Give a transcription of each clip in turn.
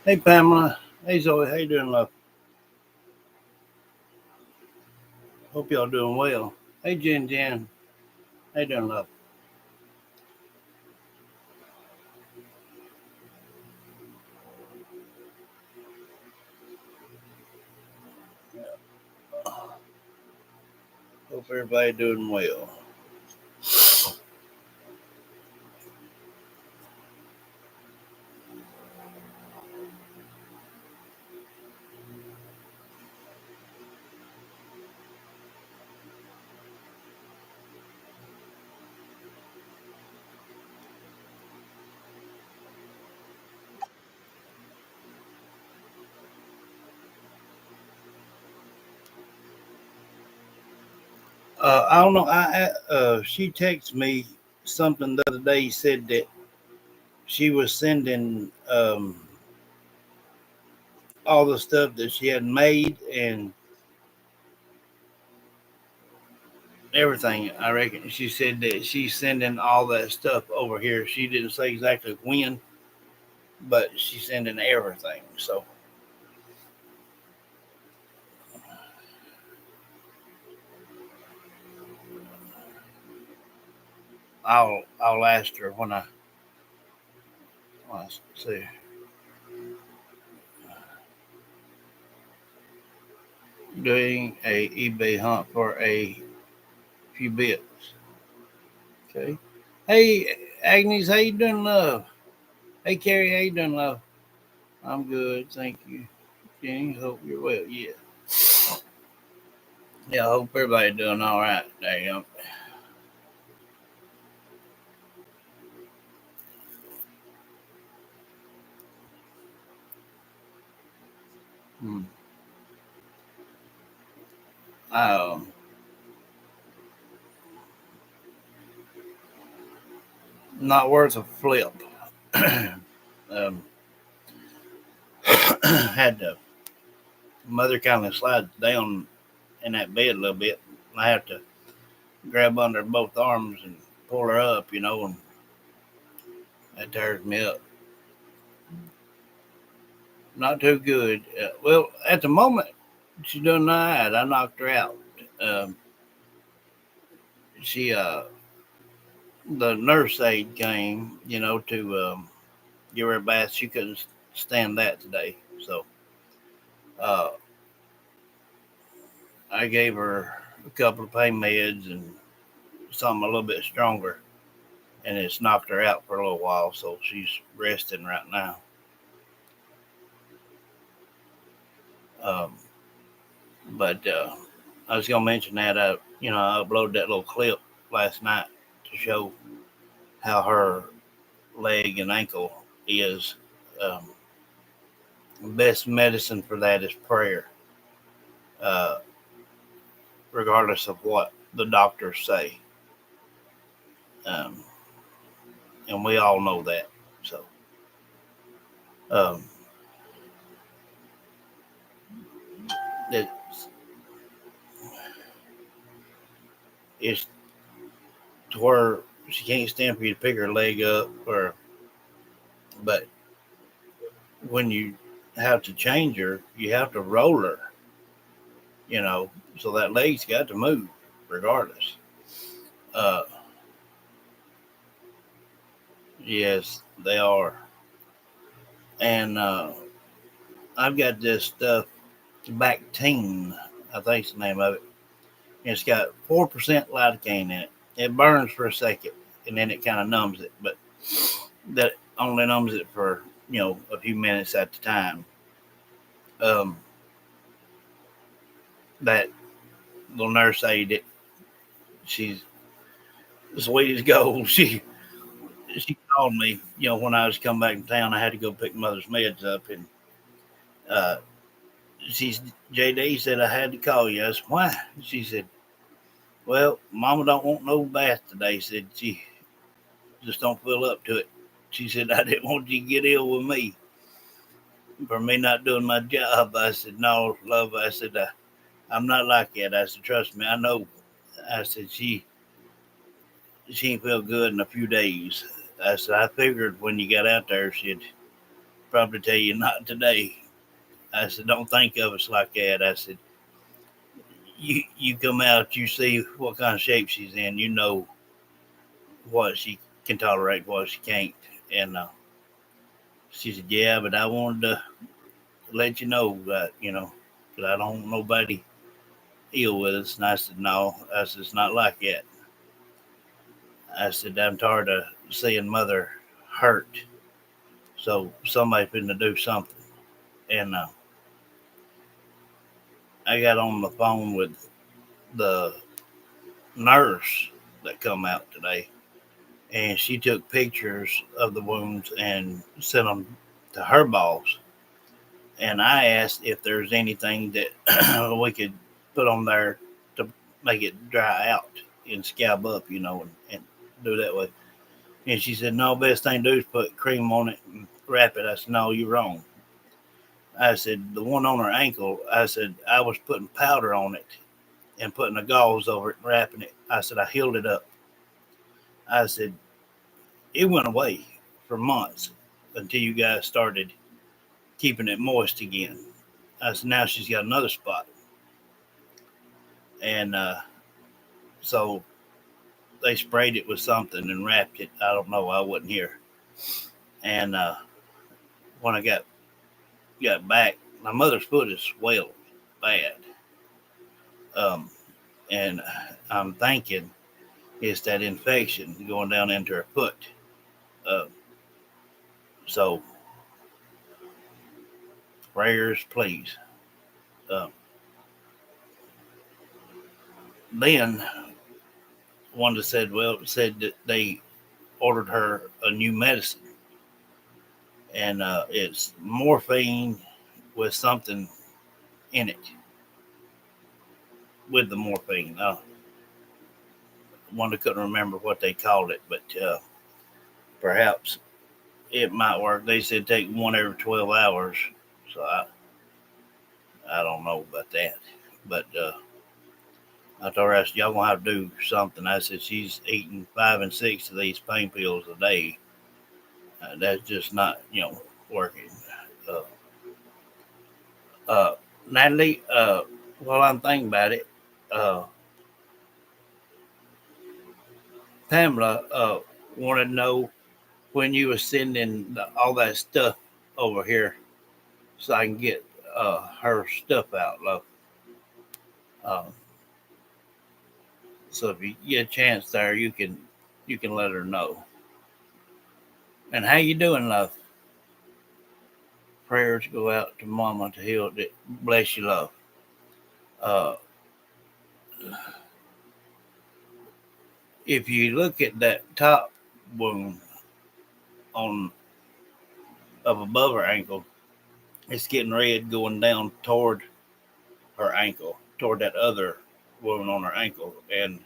Hey Pamela. Hey Zoe. How you doing, love? Hope y'all doing well. Hey Jen Jen. How you doing, love? Hope everybody doing well. I don't know. She texted me something the other day. Said that she was sending all the stuff that she had made and everything. I reckon she said that she's sending all that stuff over here. She didn't say exactly when, but she's sending everything. So I'll ask her when I let's see. Doing a eBay hunt for a few bits. Okay. Hey Agnes, how you doing, love? Hey Carrie, how you doing, love? I'm good, thank you. Jenny, hope you're well. Yeah. Yeah, I hope everybody doing all right. There you go. Hmm. Um, Not worth a flip. um, Had to mother kind of slides down in that bed a little bit. I have to grab under both arms and pull her up, and that tears me up. Not too good. Well, at the moment, she's doing all right. I knocked her out. Um, she, the nurse aide came, to give her a bath. She couldn't stand that today, so uh, I gave her a couple of pain meds and something a little bit stronger, and it's knocked her out for a little while. So she's resting right now. Um, but I was gonna mention that I uploaded that little clip last night to show how her leg and ankle is. Um, Best medicine for that is prayer, uh, regardless of what the doctors say. Um, and we all know that. So um, it's, it's to where she can't stand for you to pick her leg up, but when you have to change her, you have to roll her, you know, so that leg's got to move regardless. Uh, yes, they are. And I've got this stuff, Bactine, I think's the name of it. It's got 4% lidocaine in it. It burns for a second, and then it kind of numbs it, but that only numbs it for a few minutes at a time. Um, that little nurse aide, she's sweet as gold. She called me, when I was coming back in town. I had to go pick mother's meds up, and uh, she's JD said I had to call you. I said, why? She said, well, Mama don't want no bath today. Said she just don't feel up to it. She said I didn't want you to get ill with me for me not doing my job. I said, no, love. I said, I'm not like that. I said, trust me, I know. I said, she ain't feel good in a few days. I said, I figured when you got out there, she'd probably tell you not today. I said, don't think of us like that. I said, you come out, you see what kind of shape she's in, you know what she can tolerate, what she can't. And she said, yeah, but I wanted to let you know that, because I don't want nobody ill with us. And I said, no, I said, it's not like that. I said, I'm tired of seeing mother hurt. So somebody's going to do something. And I got on the phone with the nurse that come out today, and she took pictures of the wounds and sent them to her boss. And I asked if there's anything that we could put on there to make it dry out and scab up, and do that way. And she said, no, best thing to do is put cream on it and wrap it. I said, no, you're wrong. I said, the one on her ankle, I said, I was putting powder on it and putting the gauze over it and wrapping it. I said, I healed it up. I said, it went away for months until you guys started keeping it moist again. I said, now she's got another spot. And so they sprayed it with something and wrapped it. I don't know. I wasn't here. And when I got back, my mother's foot is swelled bad. Um, and I'm thinking it's that infection going down into her foot. Uh, so prayers, please. Uh, then one that said that they ordered her a new medicine, and it's morphine with something in it. With the morphine, one that couldn't remember what they called it, but perhaps it might work. They said take one every 12 hours, so I don't know about that, but I told her, I said, y'all gonna have to do something. I said, she's eating 5 and 6 of these pain pills a day. That's just not, working. Uh, uh, Natalie, while I'm thinking about it, uh, Pamela wanted to know when you were sending all that stuff over here so I can get her stuff out, love. Uh, so if you get a chance there, you can let her know. And how you doing, love? Prayers go out to Mama to heal it. Bless you, love. Uh, if you look at that top wound on up above her ankle, it's getting red going down toward her ankle, toward that other wound on her ankle, and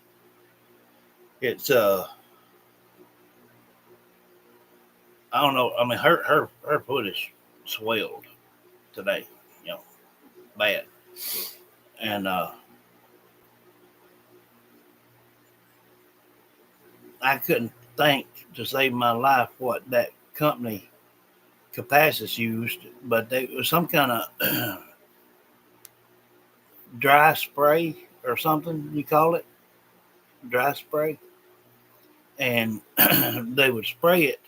it's I don't know. I mean, her foot is swelled today, you know, bad, and I couldn't think to save my life what that company Capacitors used, but they was some kind of dry spray or something you call it, dry spray, and they would spray it,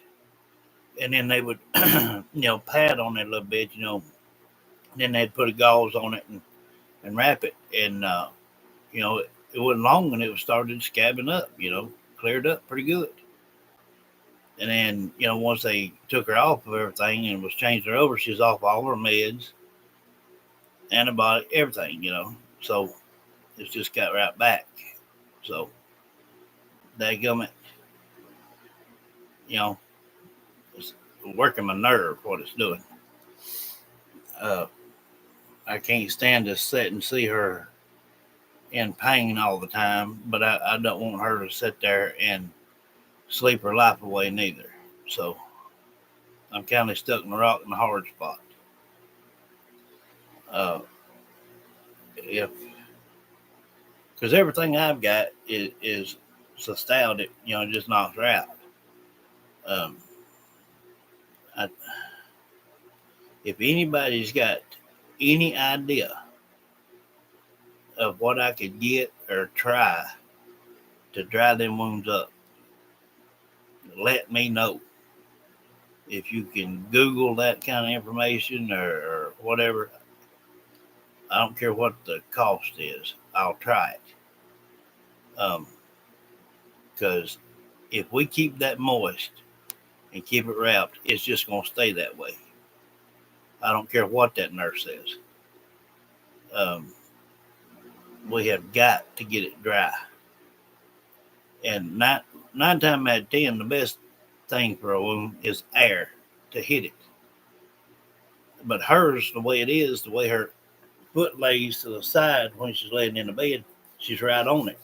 and then they would pad on it a little bit, then they'd put a gauze on it and wrap it, and it wasn't long and it started scabbing up, cleared up pretty good. And then, once they took her off of everything and was changed her over, she was off all her meds, antibiotic, everything, So it's just got right back. So that gummit, you know, it's working my nerve what it's doing. Uh, I can't stand to sit and see her in pain all the time, but I don't want her to sit there and sleep her life away neither. So I'm kind of stuck in a rock and a hard spot. Uh, if because everything I've got is so stout it just knocks her out. Um, I If anybody's got any idea of what I could get or try to dry them wounds up, let me know. If you can Google that kind of information or whatever, I don't care what the cost is. I'll try it. Because if we keep that moist and keep it wrapped, it's just going to stay that way. I don't care what that nurse says. Um, we have got to get it dry. And nine times out of 10, the best thing for a wound is air to hit it. But hers, the way it is, the way her foot lays to the side when she's laying in the bed, she's right on it,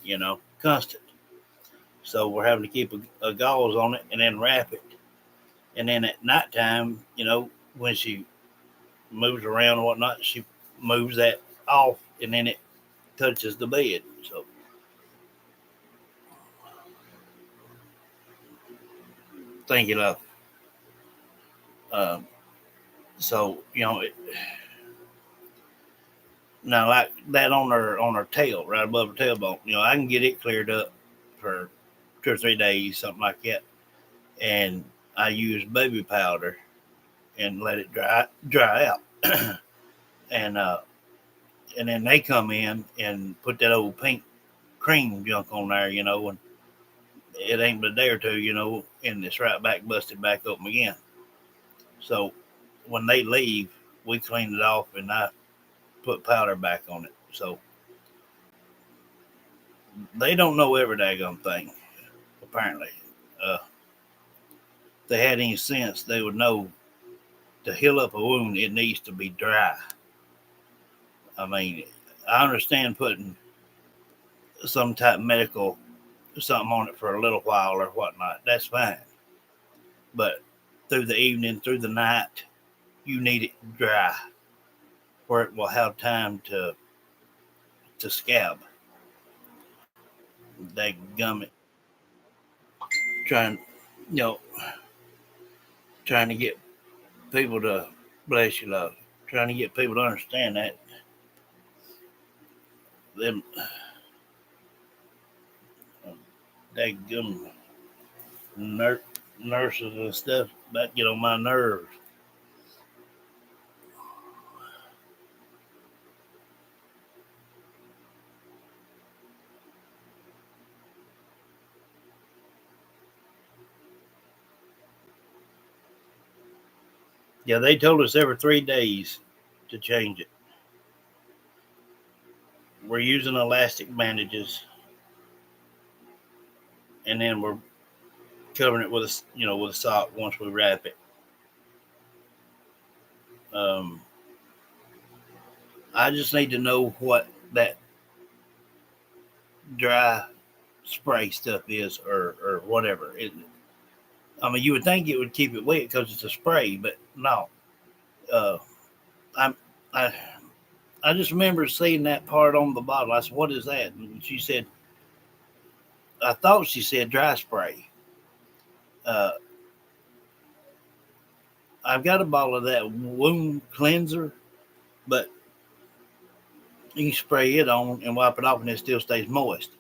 constant. So we're having to keep a gauze on it and then wrap it. And then at nighttime, when she moves around and whatnot, she moves that off and then it touches the bed. So thank you, love. Um, so now like that on her tail, right above her tailbone, I can get it cleared up for 2 or 3 days, something like that. And I use baby powder and let it dry out. and and then they come in and put that old pink cream junk on there, and it ain't but a day or two, and it's right back busted back open again. So when they leave, we clean it off and I put powder back on it. So they don't know every daggone thing, apparently. If they had any sense, they would know to heal up a wound, it needs to be dry. I mean, I understand putting some type of medical something on it for a little while or whatnot. That's fine. But through the evening, through the night, you need it dry where it will have time to scab. They gum it. Trying, you know, trying to get people to bless you, love. Trying to get people to understand that them they gum nurses and stuff that get on my nerves. Yeah, they told us every 3 days to change it. We're using elastic bandages, and then we're covering it with with a sock once we wrap it. Um, I just need to know what that dry spray stuff is, or whatever. I mean, you would think it would keep it wet because it's a spray, but no. Uh, I'm I I just remember seeing that part on the bottle. I said, "What is that?" And she said, "I thought she said dry spray." Uh, I've got a bottle of that wound cleanser, but you can spray it on and wipe it off, and it still stays moist.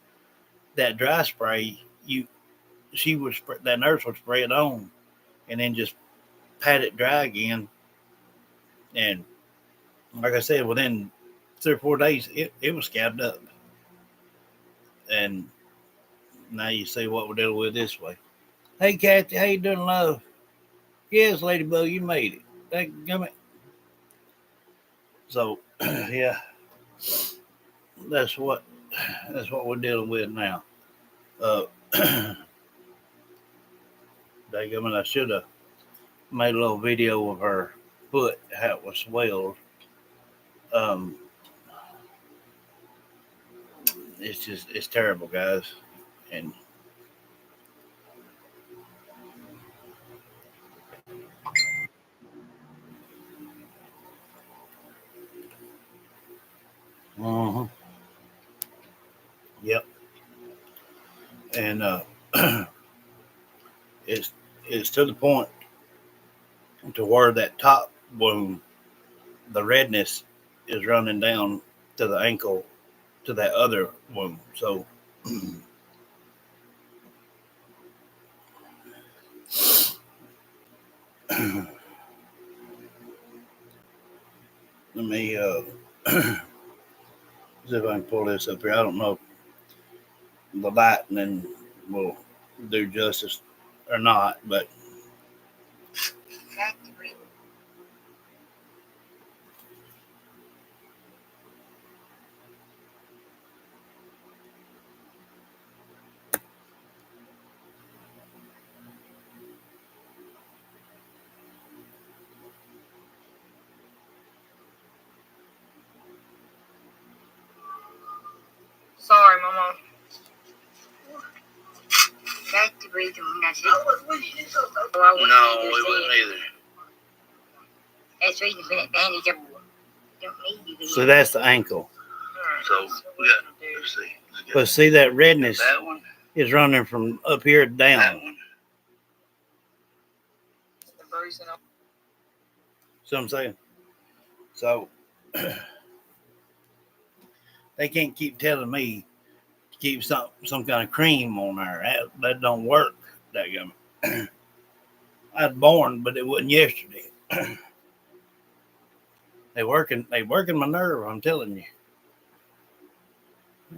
That dry spray, that nurse would spray it on, and then just pat it dry again. And like I said, within 3 or 4 days, it was scabbed up. And now you see what we're dealing with this way. Hey, Kathy, how you doing, love? Yes, Ladybug, you made it. So, yeah, that's what that's what we're dealing with now. Uh, I should have made a little video of her foot, how it was swelled. Um, it's terrible, guys. And uh-huh, yep, and it's it's to the point to where that top wound the redness is running down to the ankle to that other wound. So let me see if I can pull this up here. I don't know the lightning will do justice or not, but Sorry, Mama. Back to breathing. That's it. No, we wouldn't either. That's reason for advantage of. So that's the ankle. So we got, let's see. But see that redness That one, is running from up here that down. one. See what I'm saying? So they can't keep telling me to keep some kind of cream on there. That don't work. That I was born, but it wasn't yesterday. They working my nerve, I'm telling you.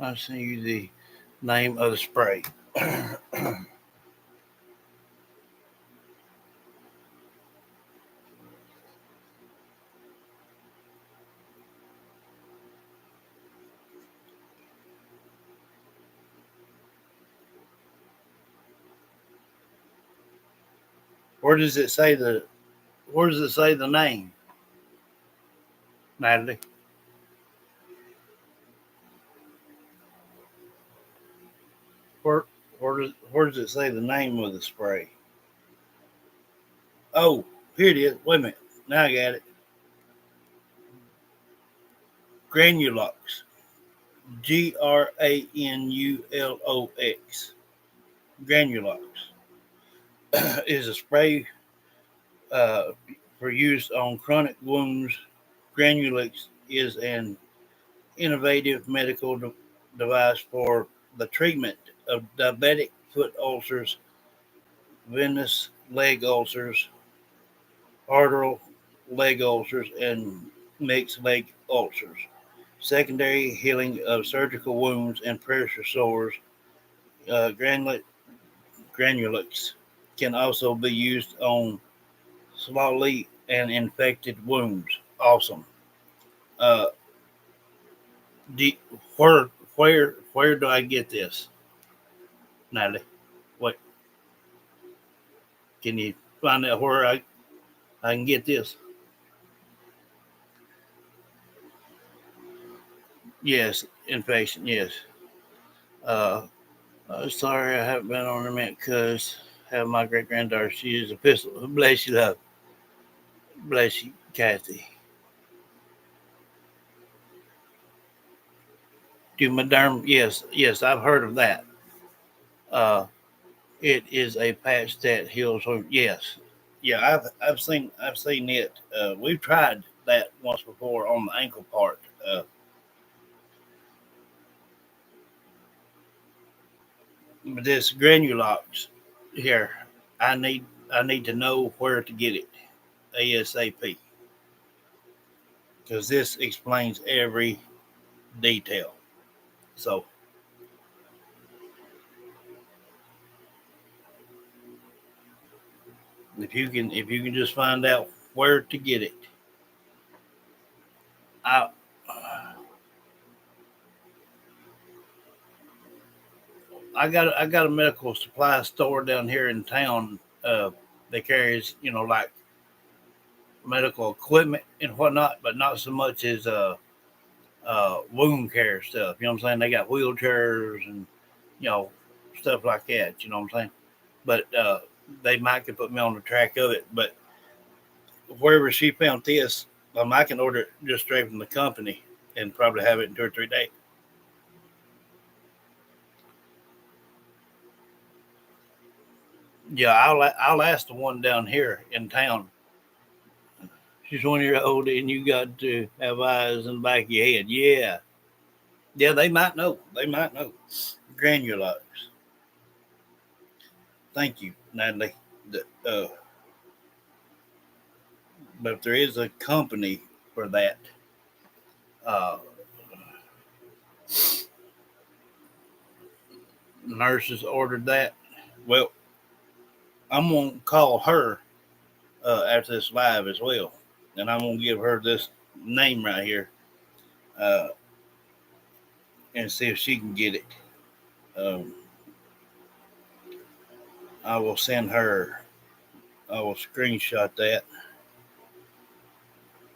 I'll send you the name of the spray. Where does it say the name, Natalie? Where where does it say the name of the spray? Oh, here it is. Wait a minute. Now I got it. Granulux. Granulux. Granulux is a spray uh, for use on chronic wounds. Granulux is an innovative medical device for the treatment of diabetic foot ulcers, venous leg ulcers, arterial leg ulcers, and mixed leg ulcers. Secondary healing of surgical wounds and pressure sores. Uh, Granulux can also be used on swollen and infected wounds. Awesome. Uh, do, where where do I get this, Natalie? What can you find out where I can get this? Yes, infection. Yes. Uh, Sorry, I haven't been on the mint because have my great granddaughter. She is a pistol. Bless you, love. Bless you, Kathy. Do my derm? Yes, yes, I've heard of that. Uh, it is a patch that heals. Yes, yeah, I've seen it. We've tried that once before on the ankle part. But this Granulox here, I need I need to know where to get it ASAP because this explains every detail. So if you can just find out where to get it, I I got a medical supply store down here in town. That carries like medical equipment and whatnot, but not so much as wound care stuff. You know what I'm saying? They got wheelchairs and you know stuff like that. You know what I'm saying? But they might could put me on the track of it. But wherever she found this, I can order it just straight from the company and probably have it in 2 or 3 days. Yeah, I'll ask the one down here in town. she's 1 year old, and you got to have eyes in the back of your head. Yeah, yeah, they might know. They might know. Granulars. Thank you, Natalie. But there is a company for that. Uh, Nurses ordered that. Well, I'm gonna call her after this live as well, and I'm gonna give her this name right here uh, and see if she can get it. Um, I will send her. I will screenshot that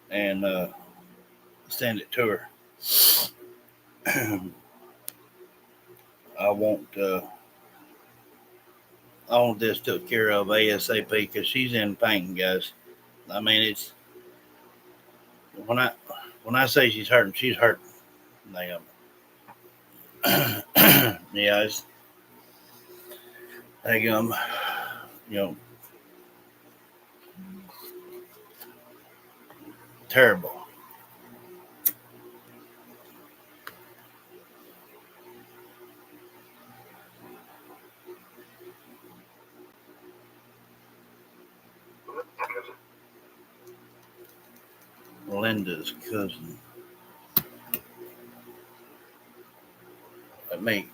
and send it to her. I want. I want this took care of ASAP because she's in pain, guys. I mean, it's when I when I say she's hurting, she's hurting. Like, yeah, it's like you know, terrible. Linda's cousin. Let me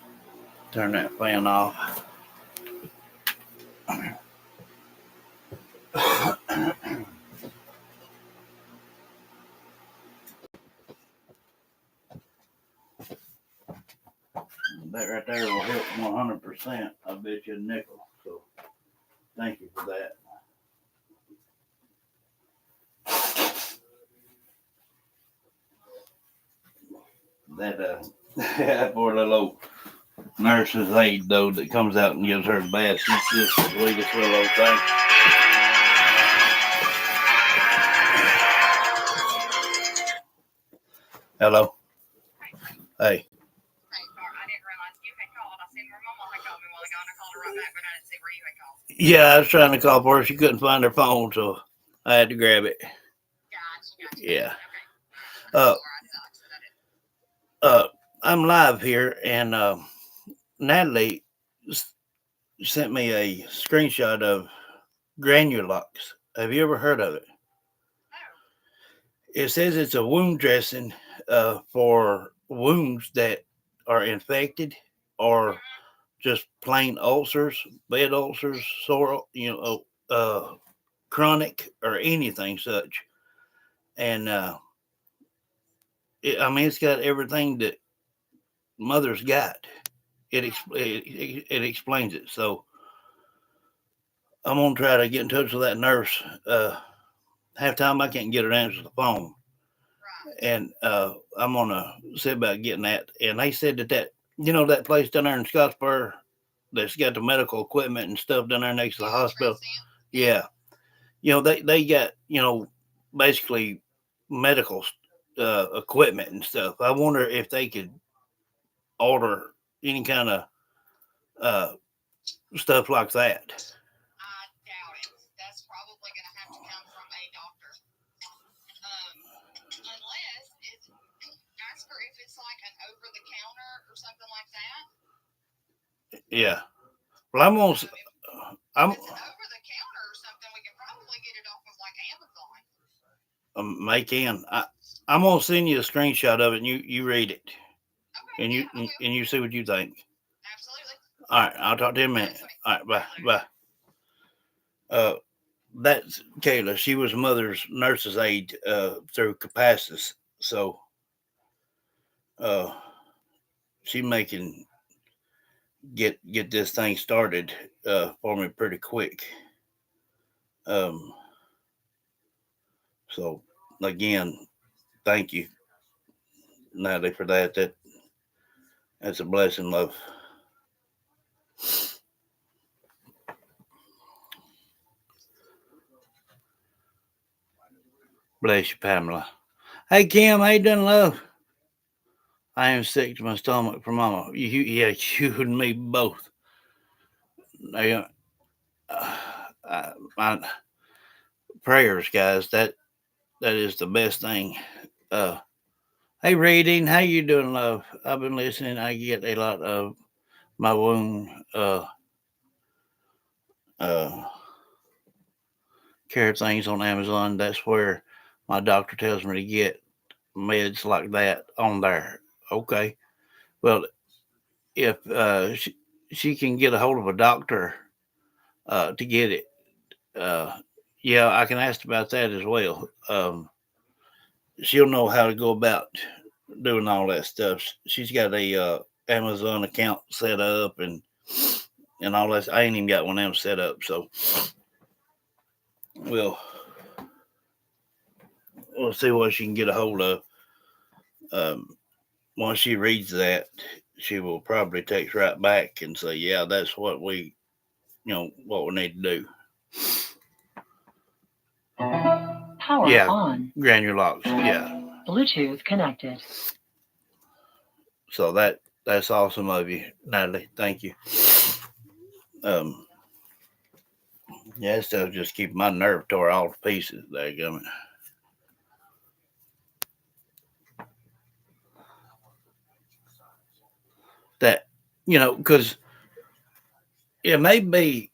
turn that fan off. That right there will help 100%. I bet you a nickel. So thank you for that. That poor little old nurse's aide though that comes out and gives her the bath. She's just the sweetest little old thing. Hello. Hey. Yeah, I was trying to call for her. She couldn't find her phone, so I had to grab it. Yeah. Uh, uh, I'm live here, and Natalie sent me a screenshot of Granulux. Have you ever heard of it? It says it's a wound dressing for wounds that are infected or just plain ulcers, bed ulcers, sore, chronic or anything such. And I mean, it's got everything that mother's got. It explains it. So I'm gonna try to get in touch with that nurse. Half time I can't get her to answer the phone, and I'm gonna see about getting that. And they said that that place down there in Scottsboro that's got the medical equipment and stuff down there next to the hospital. Yeah, they got basically medical equipment and stuff. I wonder if they could order any kind of uh, stuff like that. Yeah. Well, I'm They can. I'm gonna send you a screenshot of it, and you read it, and you see what you think. All right, I'll talk to you in a minute. All right, bye, bye. Uh, that's Kayla. She was mother's nurse's aide through Capacis, so uh, she making get this thing started for me pretty quick. Um, so again, thank you, Natalie, for that. That's a blessing, love. Bless you, Pamela. Hey, Kim, how you doing, love? I am sick to my stomach for Mama. Yeah, you and me both. I, my prayers, guys. That is the best thing. Uh, hey, Reading, how you doing, love? I've been listening. I get a lot of my wound uh, care things on Amazon. That's where my doctor tells me to get meds like that on there. Okay. Well, if she can get a hold of a doctor to get it, uh, yeah, I can ask about that as well. She'll know how to go about doing all that stuff. She's got a Amazon account set up and all that. I ain't even got one of them set up, so we'll we'll see what she can get a hold of. Um, Once she reads that, she will probably text right back and say, "Yeah, that's what what we need to do." Power Yeah, on. Granulocks. Yeah. Bluetooth connected. So that's awesome of you, Natalie. Thank you. Um, yeah, that stuff just keep my nerve tore all to pieces. Daggum it. That because it may be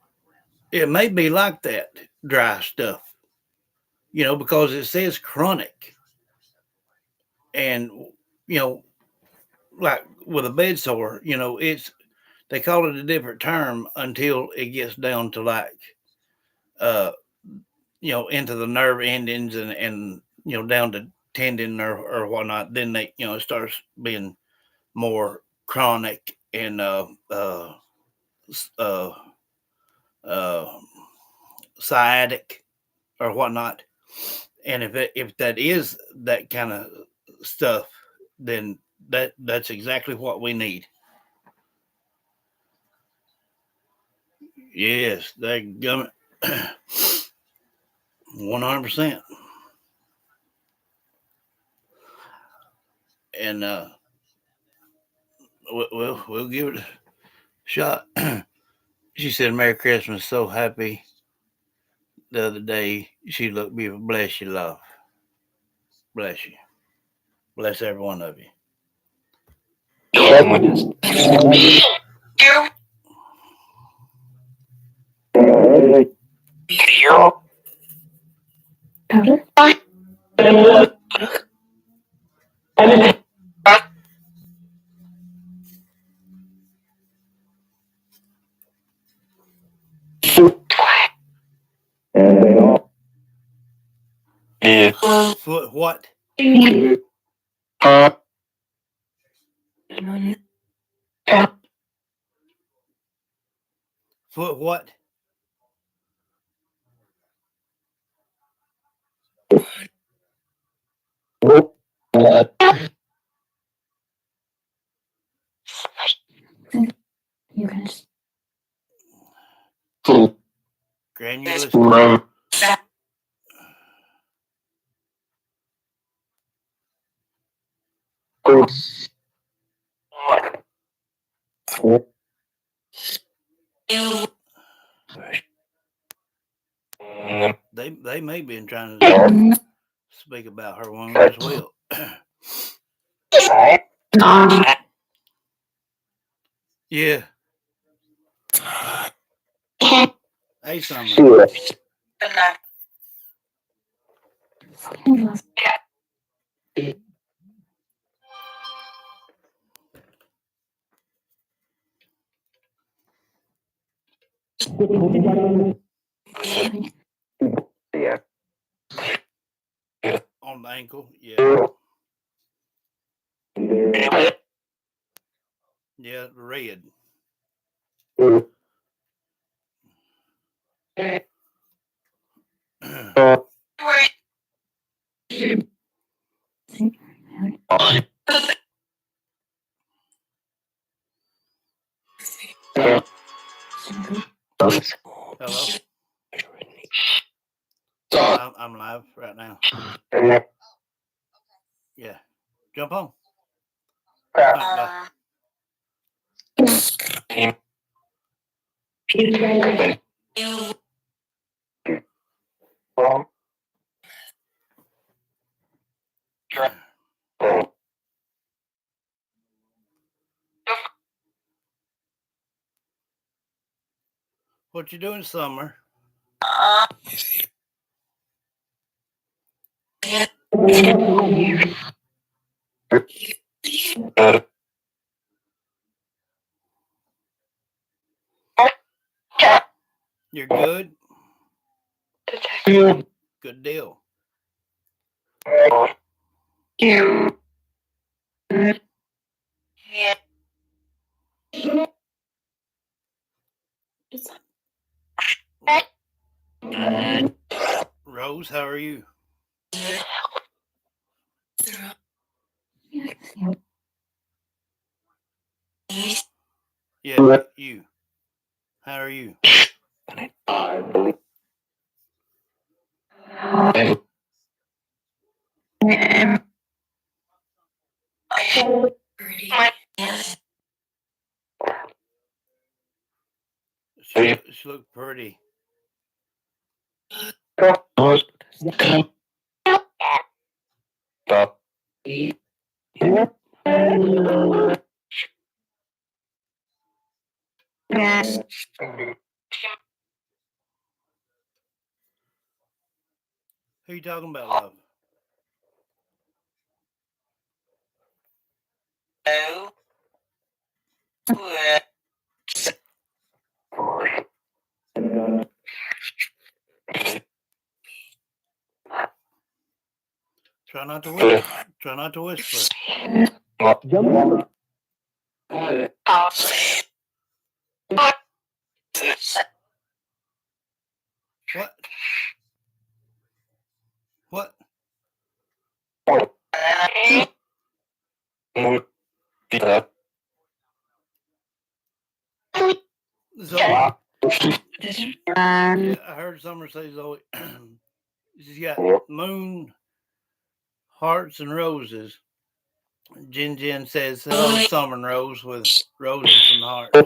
it may be like that dry stuff. Because it says chronic, and you know, like with a bed sore, it's they call it a different term until it gets down to like uh into the nerve endings and down to tendon or whatnot. Then they it starts being more chronic and uh uh sciatic or whatnot. And if that is that kind of stuff, then that's exactly what we need. Yes, that government 100%. And we'll give it a shot. She said, "Merry Christmas." So happy the other day. She looked beautiful. Bless you, love. Bless you. Bless every one of you. Foot what? Foot what? Granulous. They may be trying to speak about her wound as well. Yeah. Hey, Summer. On the ankle. Yeah. Yeah, red. Hello. I'm live right now. Yeah. Jump on. Bye. What you doing, Summer? You're good? Good deal. Rose, how are you? Yeah, you. How are you? She looked pretty. Who you talking about, love? Try not to whisper. Try not to whisper. What? What? Zoe. Yeah, I heard Summer say Zoe. She's got moon, hearts, and roses. Jin says hello, Summer and Rose, with roses and hearts.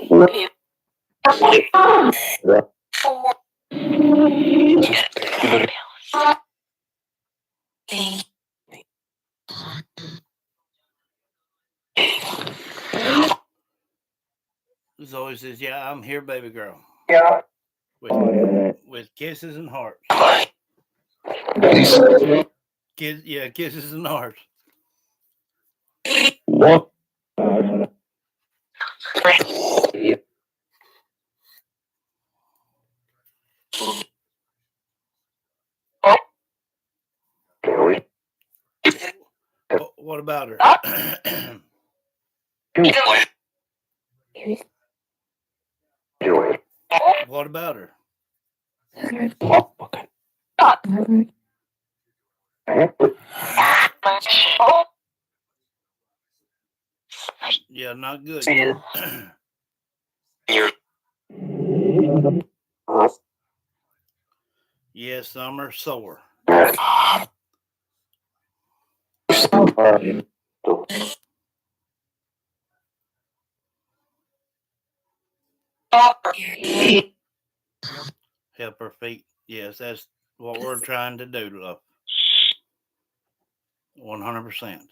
Zoe says, "Yeah, I'm here, baby girl." With kisses and hearts. Kisses and hearts. What about her? What about her? Yeah, not good. Yes, Summer, sore. Help her feet. Yes, that's what we're trying to do, love. 100%.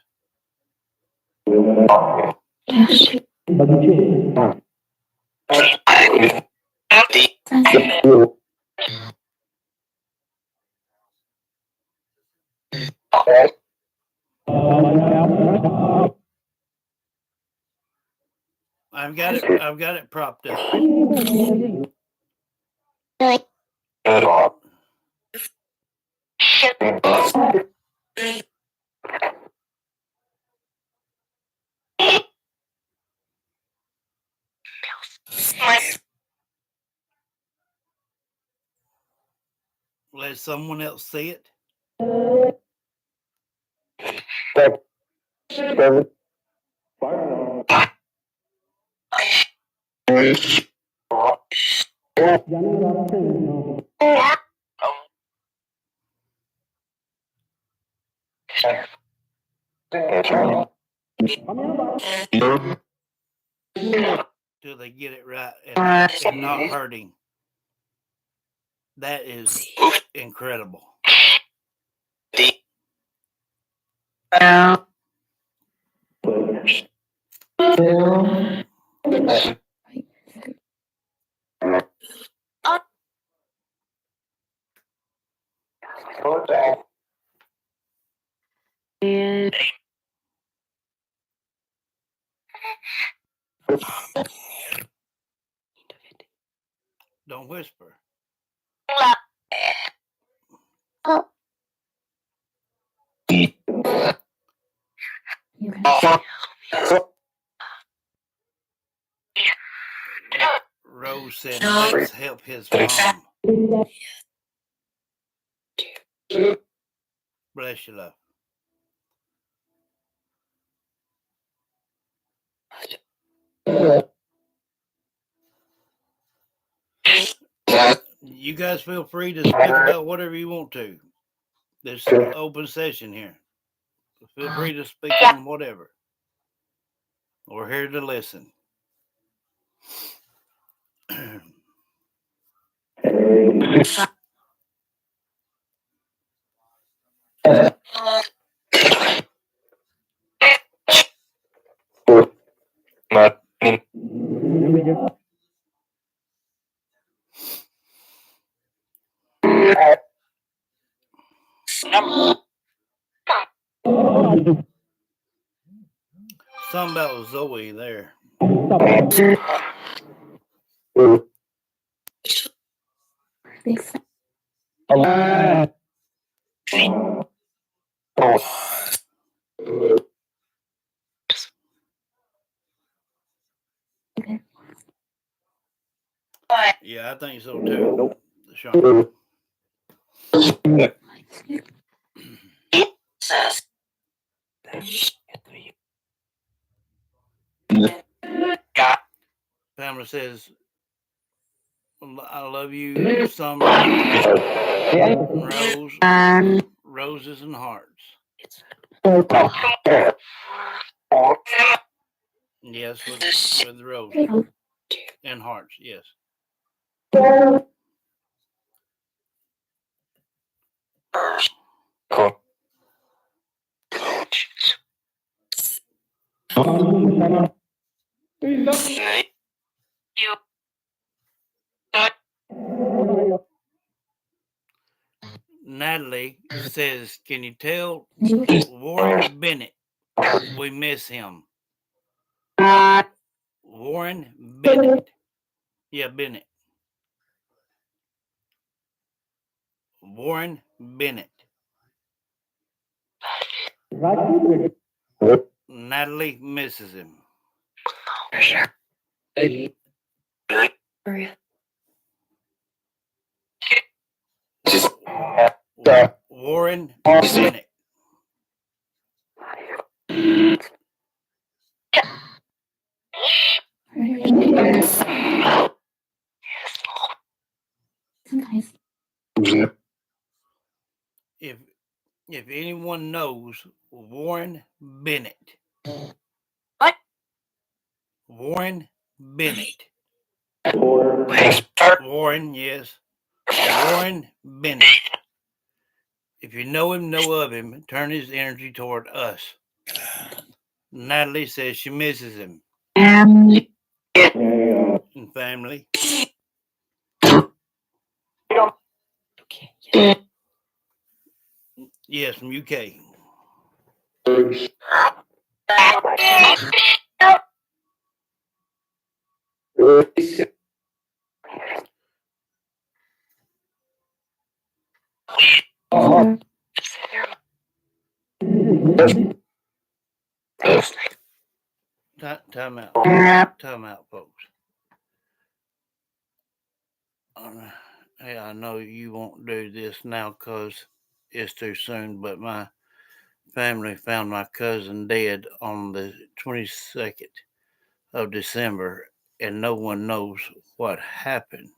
I've got it propped up. Let someone else see it. Till they get it right and not hurting. That is incredible. Don't whisper. Rose said, let's help his mom. Bless you, love. You guys feel free to speak about whatever you want to. There's an open session here. Feel free to speak on whatever. We're here to listen. Something about Zoe there. Yeah, I think so too, Sean. Pamela says, I love you, Summer, Rose, roses and hearts. Yes, with roses and hearts, yes. Natalie says, can you tell Warren Bennett we miss him? Warren Bennett. Yeah, Bennett. Warren Bennett. Natalie misses him. Warren Bennett. If anyone knows Warren Bennett. What? Warren Bennett. Warren, yes. Warren Bennett. If you know him, know of him, turn his energy toward us. Natalie says she misses him. And family. Yes, from UK. Time out. Time out, folks. Hey, I know you won't do this now because it's too soon, but my family found my cousin dead on the 22nd of December, and no one knows what happened.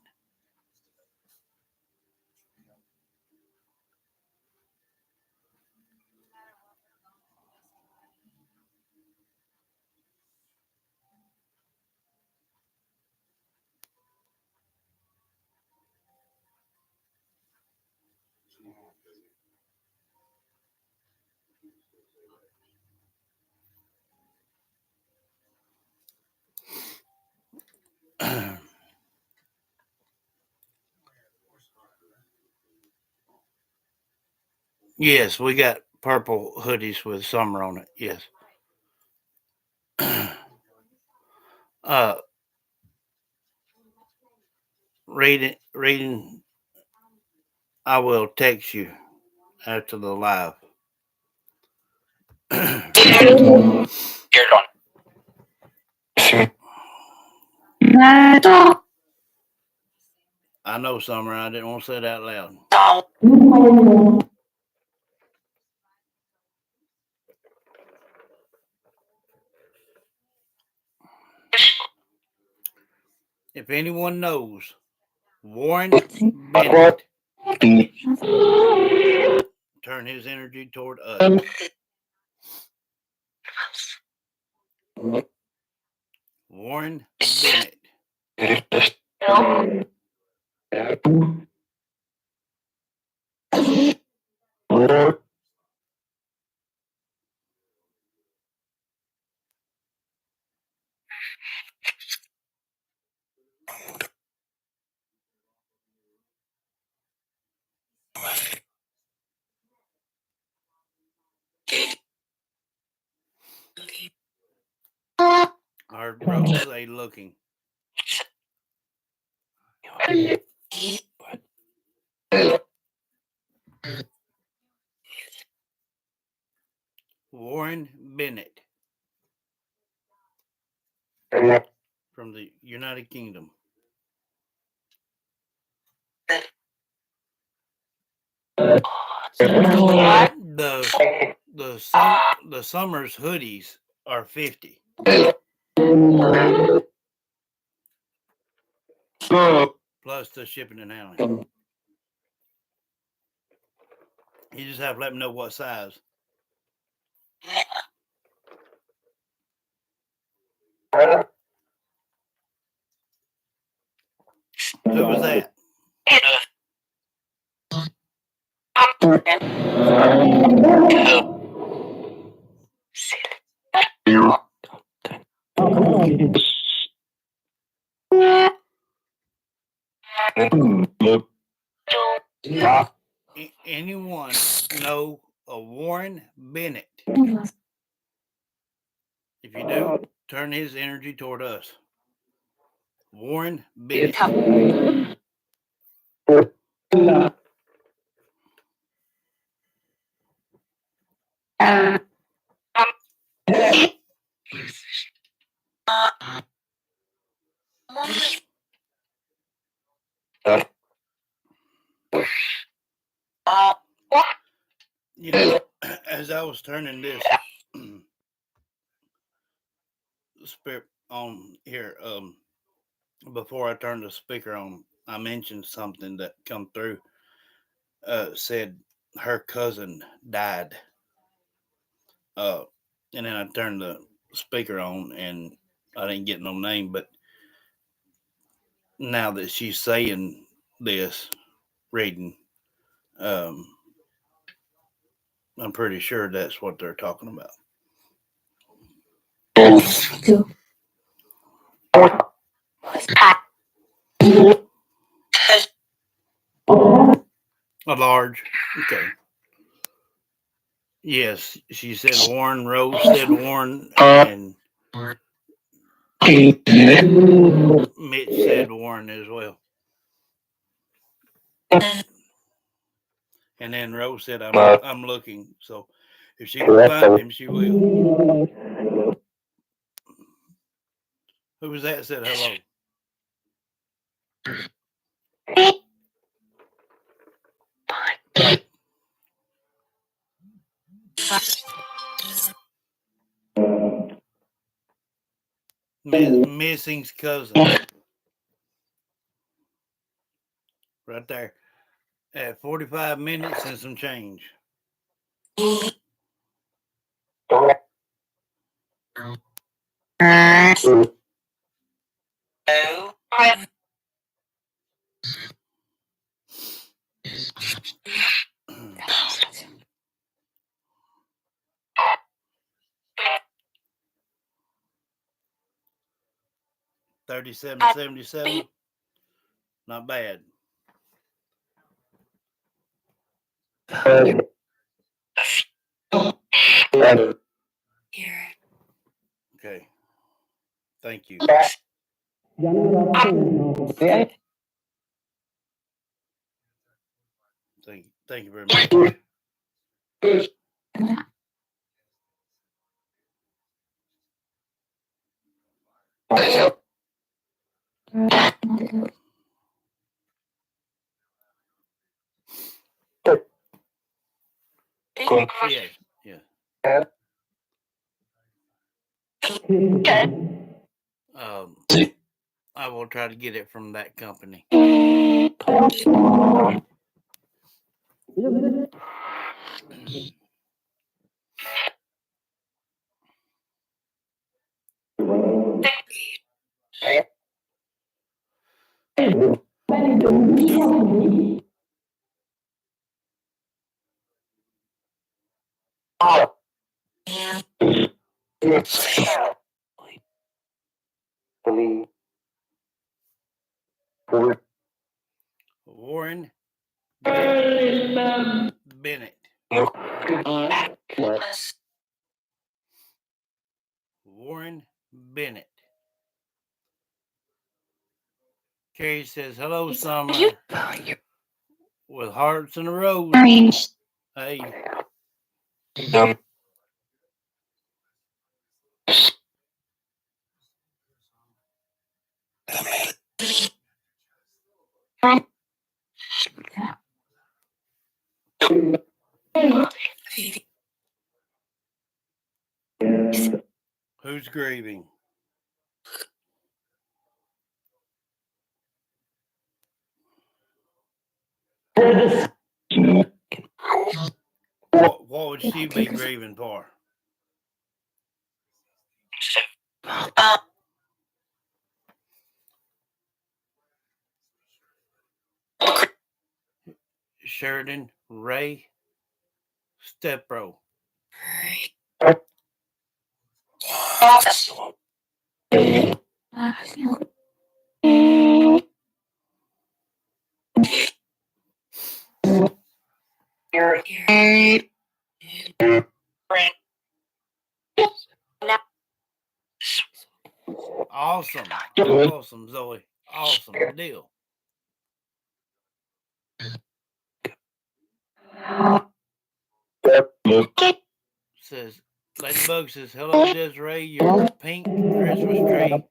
Yes, we got purple hoodies with summer on it. Yes. uh, reading. I will text you after the live. I know, Summer. I didn't want to say it out loud. If anyone knows Warren Bennett, turn his energy toward us. Warren Bennett. Our Rose say looking. Warren Bennett from the United Kingdom. The summer's hoodies are $50 plus the shipping and handling. You just have to let me know what size. Who was that? Anyone know a Warren Bennett? If you do, turn his energy toward us. Warren Bennett. You know, as I was turning this spirit on here, before I turned the speaker on, I mentioned something that come through. Said her cousin died. And then I turned the speaker on, and I didn't get no name. But now that she's saying this, reading, um, I'm pretty sure that's what they're talking about. A large. Okay. Yes, she said Warren. Rose said Warren, and Mitch said Warren as well. And then Rose said, I'm looking. So if she can find him, she will. Who was that said hello? Missing's cousin. Right there. At 45 minutes and some change. $37.77. Not bad. Okay. Thank you. Thank you very much. Yes. Yeah. Um, I will try to get it from that company. Warren Bennett. Warren Bennett. Carrie says, hello, Summer. With hearts and a rose. Hey. Who's grieving? What would she be grieving for? Sheridan Ray Stepro. Awesome. Awesome, Zoe. Awesome deal. Says, Ladybug says, hello, Desiree. Your pink Christmas tree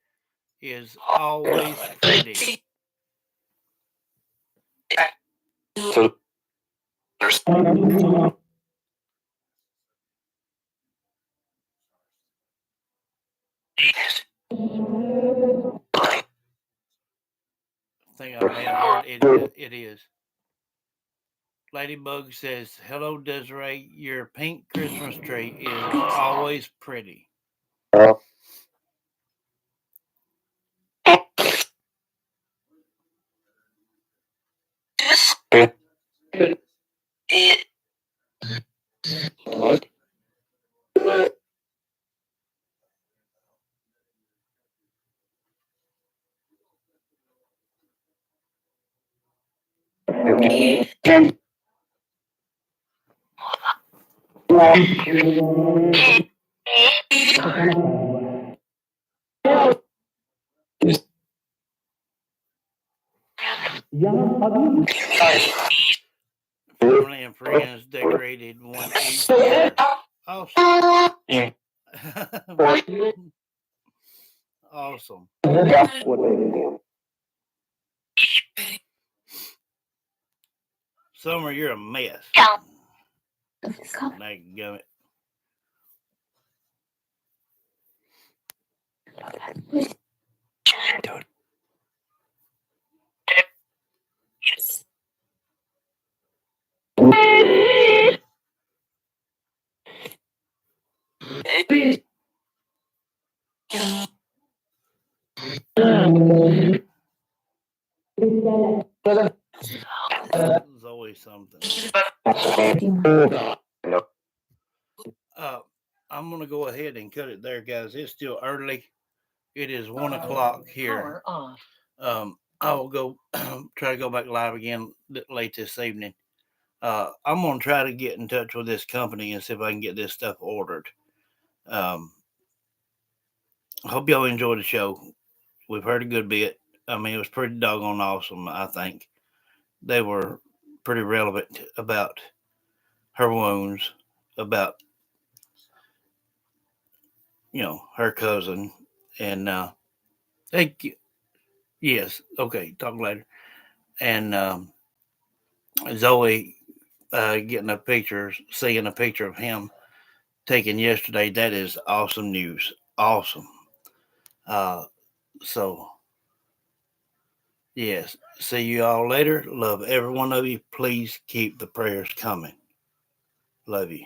is always pretty. I think I may have heard it is. Ladybug says, hello, Desiree. Your pink Christmas tree is always pretty. Family and friends decorated one each year. Awesome. Awesome. Summer, you're a mess. Dadgummit. There's always something. I'm going to go ahead and cut it there, guys. It's still early. It is 1 o'clock here. I will go try to go back live again late this evening. I'm gonna try to get in touch with this company and see if I can get this stuff ordered. Um, I hope y'all enjoyed the show. We've heard a good bit. I mean, it was pretty doggone awesome. I think they were pretty relevant about her wounds, about her cousin, and hey, yes, okay, talk later. And Zoe getting a picture, seeing a picture of him taken yesterday. That is awesome news. Awesome. Uh, so yes, see you all later. Love every one of you. Please keep the prayers coming. Love you.